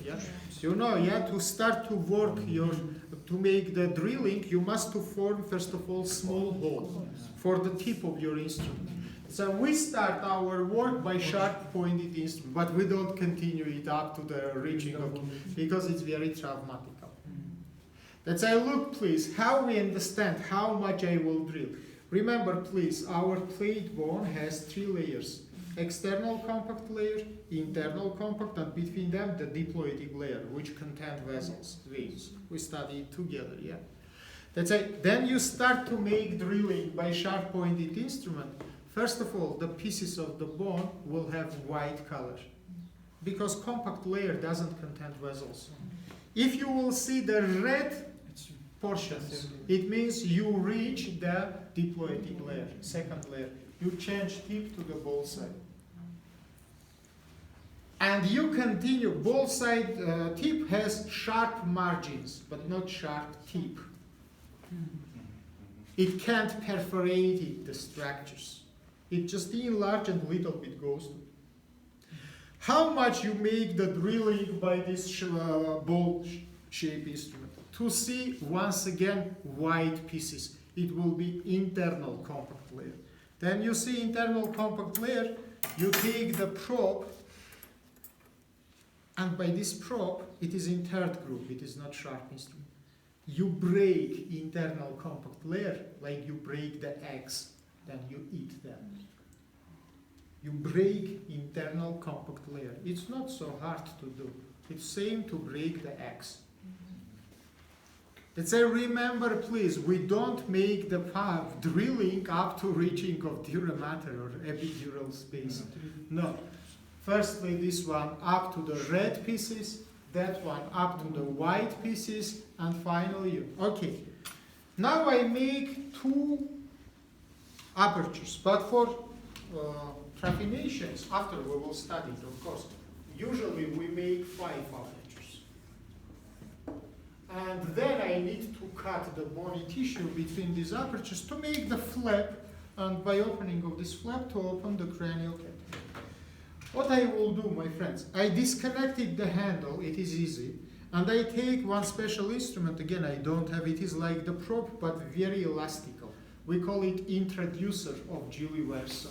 yeah? You know, yeah, to start to work to make the drilling, you must to form, first of all, small hole for the tip of your instrument. So we start our work by sharp pointed instrument, but we don't continue it up to the reaching of, because it's very traumatic. Let's say, look please, how we understand how much I will drill. Remember please, our plate bone has 3 layers. External compact layer, internal compact, and between them the diploidic layer, which contain vessels, veins. We study it together, yeah? Let's say, then you start to make drilling by sharp pointed instrument. First of all, the pieces of the bone will have white color, because compact layer doesn't contain vessels. If you will see the red portions, it means you reach the diploidic layer, second layer. You change tip to the ball side. And you continue, ball side tip has sharp margins, but not sharp tip. It can't perforate the structures. It just enlarge and little bit goes to. How much you make the drilling by this ball shape instrument? To see once again white pieces, it will be internal compact layer. Then you see internal compact layer, you take the probe, and by this probe, it is in third group, it is not sharp instrument. You break internal compact layer like you break the eggs, then you eat them. You break internal compact layer. It's not so hard to do. It's same to break the eggs. Let's say, remember please, we don't make the path drilling up to reaching of dura mater or epidural space. No. Firstly, this one up to the red pieces, that one up to the white pieces, and finally you. Okay. Now I make 2 apertures, but for trafinations, after we will study it, of course. Usually we make 5 apertures. And then I need to cut the bony tissue between these apertures to make the flap, and by opening of this flap to open the cranial cavity. What I will do, my friends, I disconnected the handle, it is easy, and I take one special instrument, again I don't have, it is like the probe but very elastical. We call it introducer of Gili verso.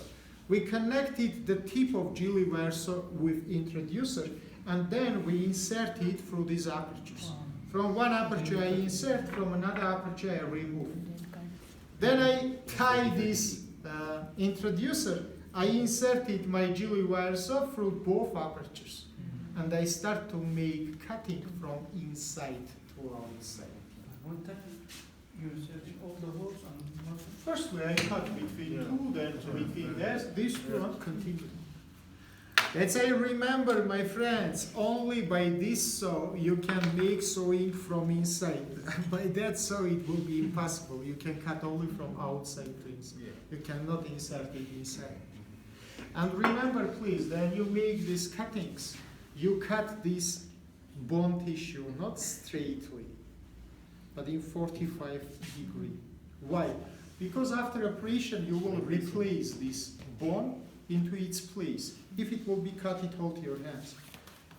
We connected the tip of Gili verso with introducer, and then we insert it through these apertures. From one aperture I insert, from another aperture I remove. Then I tie this introducer, I inserted my Gili verso through both apertures. And I start to make cutting from inside to outside. One time you inserted all the holes and firstly I cut between 2, then between this 2, and continue. Let's say, remember my friends, only by this saw you can make sewing from inside. By that saw it will be impossible. You can cut only from outside to inside. You cannot insert it inside. And remember please, then you make these cuttings, you cut this bone tissue not straightly, but in 45 degree. Why? Because after operation you will replace this bone into its place. If it will be cut, it hold your hands.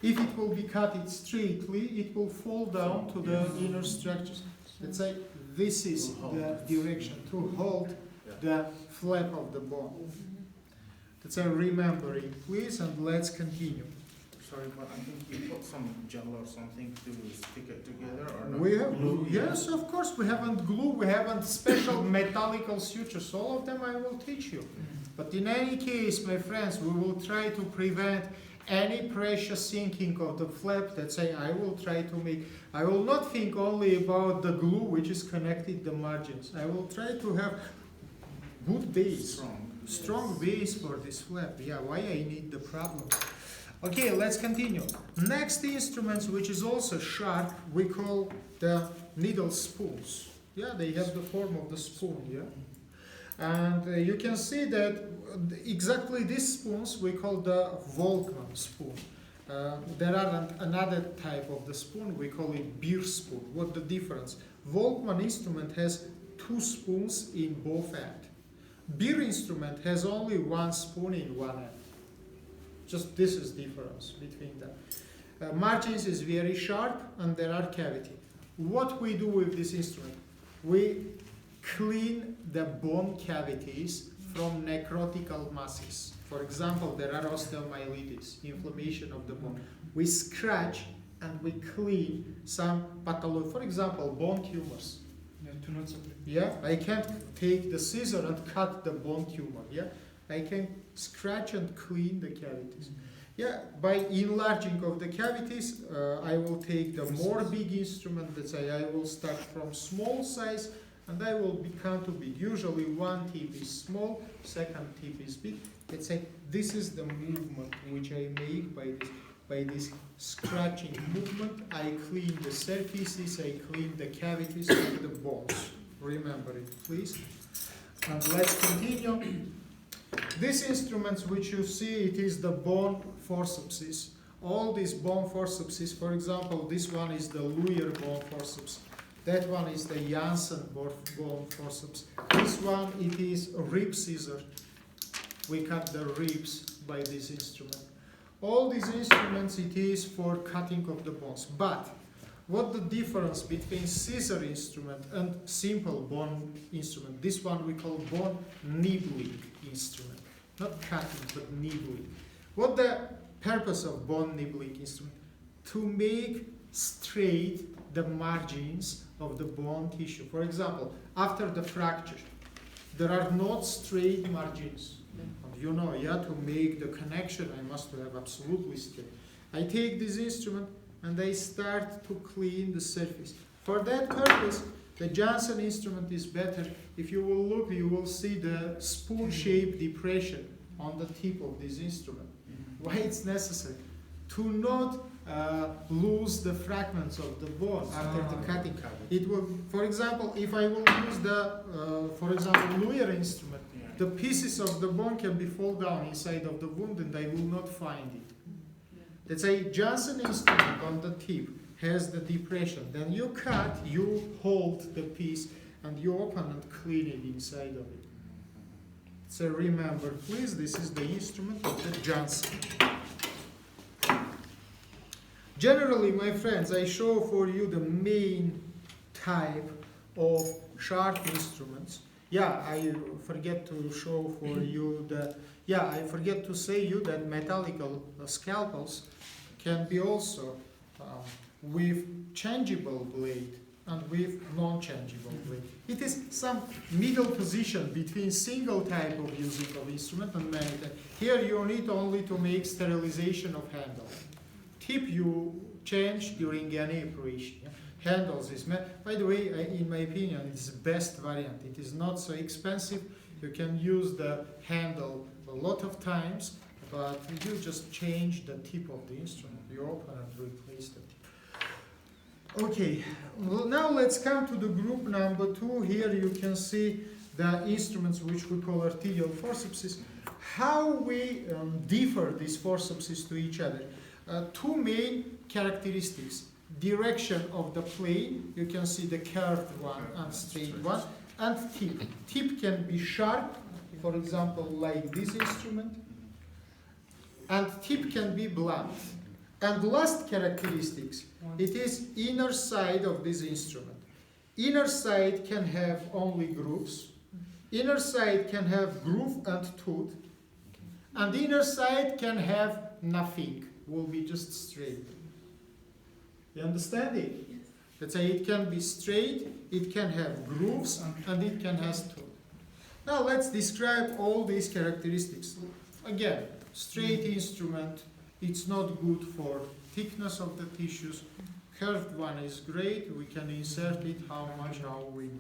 If it will be cut it straightly, it will fall down to the inner structures. Let's say this is the direction to hold the flap of the bone. Let's say remembering, please, and let's continue. Sorry, but I think you put some gel or something to stick it together, or not? We have glue. Yes, of course, we haven't glue, we haven't special Metallica sutures. All of them I will teach you. But in any case, my friends, we will try to prevent any pressure sinking of the flap. Let's say I will try to make, I will not think only about the glue which is connected the margins. I will try to have good base, strong base for this flap. Yeah, why I need the problem. Okay, let's continue. Next instruments, which is also sharp, we call the needle spoons. Yeah, they have the form of the spoon, yeah? And you can see that exactly these spoons we call the Volkmann spoon. There are another type of the spoon, we call it beer spoon. What the difference? Volkmann instrument has 2 spoons in both ends. Beer instrument has only 1 spoon in one end. Just this is difference between them. margins is very sharp and there are cavity. What we do with this instrument? We clean the bone cavities from necrotical masses. For example, there are osteomyelitis, inflammation of the bone. We scratch and we clean some pathology. For example, bone tumors. To not separate. Yeah, I can't take the scissor and cut the bone tumor. Yeah, I can scratch and clean the cavities. Yeah, by enlarging of the cavities, I will take the more big instrument. Let's say I will start from small size and I will become to big. Usually one tip is small, second tip is big. Let's say this is the movement which I make by this scratching movement. I clean the surfaces, I clean the cavities of the bones. Remember it, please. And let's continue. These instruments which you see, it is the bone forceps. All these bone forceps, for example, this one is the Luyer bone forceps. That one is the Judson bone forceps. This one, it is a rib scissor. We cut the ribs by this instrument. All these instruments, it is for cutting of the bones. But what the difference between scissor instrument and simple bone instrument? This one we call bone nibbling instrument. Not cutting, but nibbling. What the purpose of bone nibbling instrument? To make straight the margins of the bone tissue. For example, after the fracture, there are not straight margins. And you know, yeah, to make the connection, I must have absolutely straight. I take this instrument and I start to clean the surface. For that purpose, the Judson instrument is better. If you will look, you will see the spoon-shaped depression on the tip of this instrument. Why it's necessary? To not lose the fragments of the bone after the cutting. It will, for example, if I will use the, for example, Luyer instrument, the pieces of the bone can be fall down inside of the wound and I will not find it. Let's say Judson instrument on the tip has the depression. Then you cut, you hold the piece and you open and clean it inside of it. So remember, please, this is the instrument of the Judson. Generally, my friends, I show for you the main type of sharp instruments. Yeah, I forget to show for you the, yeah, I forget to say you that Metallica Scalpels can be also with changeable blade and with non-changeable blade. It is some middle position between single type of using of instrument and many types. Here you need only to make sterilization of handle. Tip you change during any operation. Handles is, by the way, in my opinion, it's the best variant. It is not so expensive. You can use the handle a lot of times, but you just change the tip of the instrument. You open and replace the tip. Okay, well, now let's come to the group number 2. Here you can see the instruments which we call arterial forceps. How we differ these forceps to each other. Two main characteristics. Direction of the plane, you can see the curved one and straight one, and tip. Tip can be sharp, for example, like this instrument, and tip can be blunt. And last characteristics, it is inner side of this instrument. Inner side can have only grooves, inner side can have groove and tooth, and inner side can have nothing, will be just straight. You understand it? Yes. Let's say it can be straight, it can have grooves, and it can have tooth. Now let's describe all these characteristics. Again, straight instrument, it's not good for thickness of the tissues. Curved one is great, we can insert it how much, how we.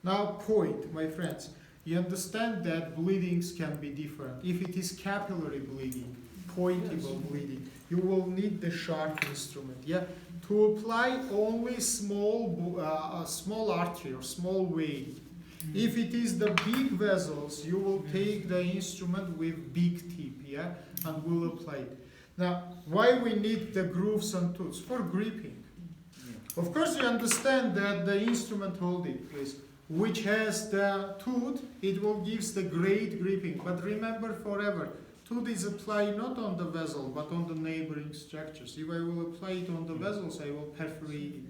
Now point, my friends, you understand that bleedings can be different. If it is capillary bleeding, pointable bleeding, you will need the sharp instrument. Yeah, to apply only small artery or small vein. If it is the big vessels, you will take the instrument with big tip, yeah, and will apply it. Now, why we need the grooves and tooths? For gripping. Of course, you understand that the instrument, hold it, please, which has the tooth, it will give the great gripping. But remember forever, tooth is applied not on the vessel but on the neighboring structures. If I will apply it on the vessels, I will perforate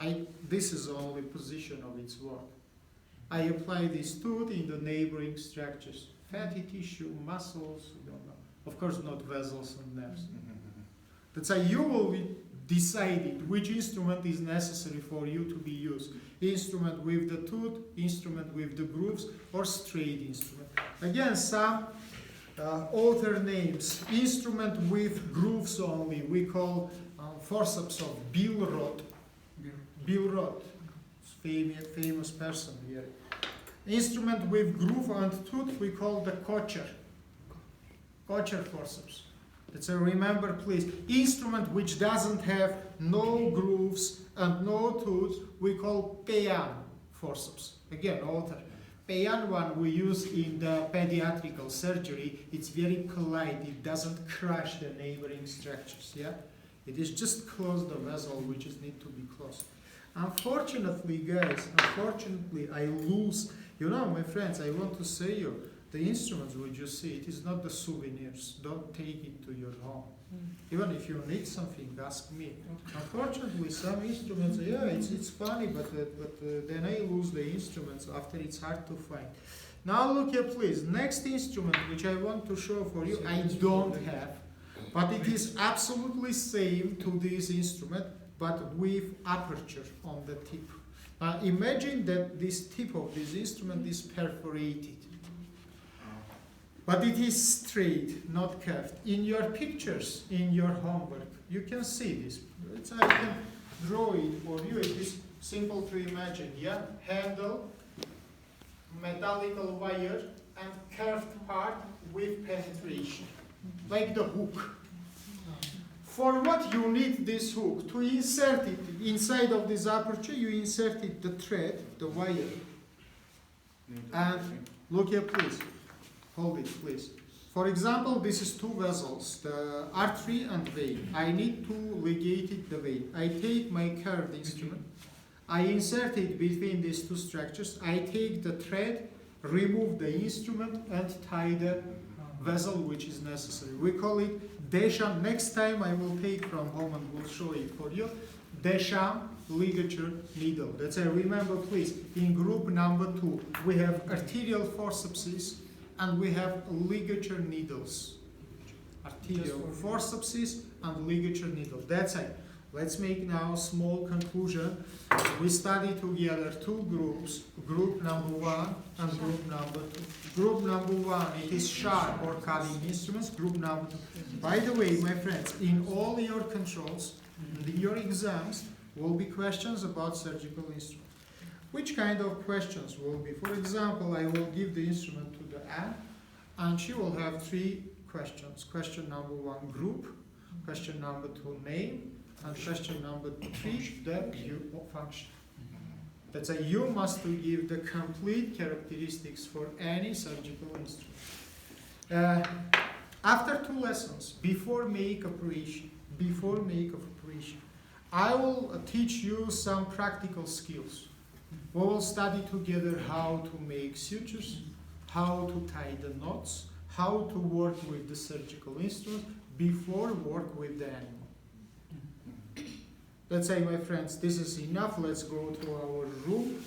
it. This is the only position of its work. I apply this tooth in the neighboring structures. Fatty tissue, muscles, we don't know. Of course not vessels and nerves. That's why you will decide which instrument is necessary for you to be used. Instrument with the tooth, instrument with the grooves, or straight instrument. Again, some author names. Instrument with grooves only, we call forceps of Bill Roth. Bill Roth, famous person here. Instrument with groove and tooth, we call the Kocher forceps. That's a remember, please. Instrument which doesn't have no grooves and no tooth, we call Peyan forceps. Again, author. Peyan one we use in the pediatrical surgery. It's very polite. It doesn't crush the neighboring structures. Yeah, it is just close the vessel, which is need to be closed. Unfortunately, guys, I lose. You know, my friends, I want to say you, the instruments which you see, it is not the souvenirs. Don't take it to your home. Even if you need something, ask me. Unfortunately, some instruments, yeah, it's funny, but then I lose the instruments after it's hard to find. Now look here, please. Next instrument which I want to show for you, I don't have, but it is absolutely same to this instrument, but with aperture on the tip. Imagine that this tip of this instrument is perforated. But it is straight, not curved. In your pictures, in your homework, you can see this. I can draw it for you. It is simple to imagine. Yeah, handle, metallical wire, and curved part with penetration, like the hook. For what you need this hook? To insert it inside of this aperture, you inserted the thread, the wire. And look here, please. Hold it, please. For example, this is two vessels, the artery and vein. I need to ligate the vein. I take my curved instrument. I insert it between these two structures. I take the thread, remove the instrument, and tie the vessel which is necessary. We call it Deschamps. Next time I will take from home and will show it for you. Deschamps ligature needle. That's it. Remember, please, in group number 2, we have arterial forceps and we have ligature needles. Arterial forceps and ligature needle. That's it. Let's make now a small conclusion. We study together two groups, group number 1 and group number 2. Group number 1, it is sharp or cutting instruments. Group number 2. By the way, my friends, in all your controls, in your exams, will be questions about surgical instruments. Which kind of questions will be? For example, I will give the instrument to the Anne, and she will have 3 questions. Question number 1, group. Question number 2, name. And question number 3, the function. That's a you must give the complete characteristics for any surgical instrument. After 2 lessons, before make operation, I will teach you some practical skills. We will study together how to make sutures, how to tie the knots, how to work with the surgical instrument before work with the animal. Let's say, my friends, this is enough. Let's go to our room.